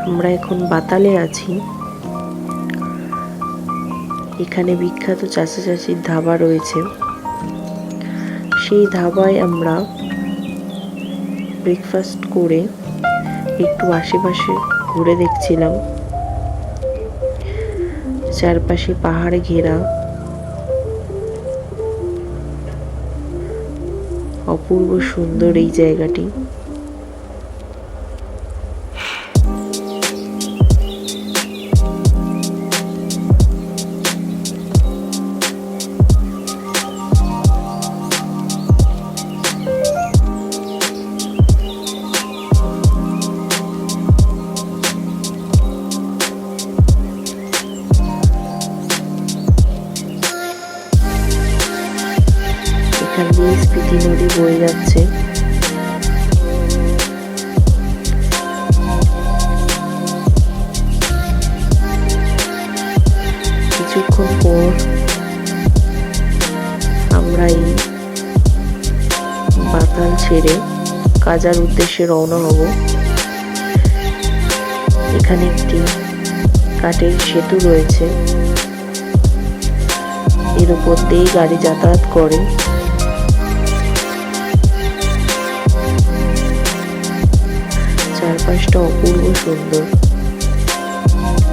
আমরা এখন বাতালে আছি। এখানে বিখ্যাত চাচা চাচির ধাবা রয়েছে। সেই ধাবায় আমরা ব্রেকফাস্ট করে একটু আশেপাশে ঘুরে দেখছিলাম। চারপাশে পাহাড়ে ঘেরা, অপূর্ব সুন্দর এই জায়গাটি। এখান দিয়ে স্পিতি নদী বয়ে যাচ্ছে। কিছুক্ষণ পর আমরা এই বাতাল ছেড়ে কাজার উদ্দেশ্যে রওনা হব। এখানে একটি কাঠের সেতু রয়েছে, এর উপর দিয়ে গাড়ি যাতায়াত করে। চারপাশটা অপূর্ব সুন্দর।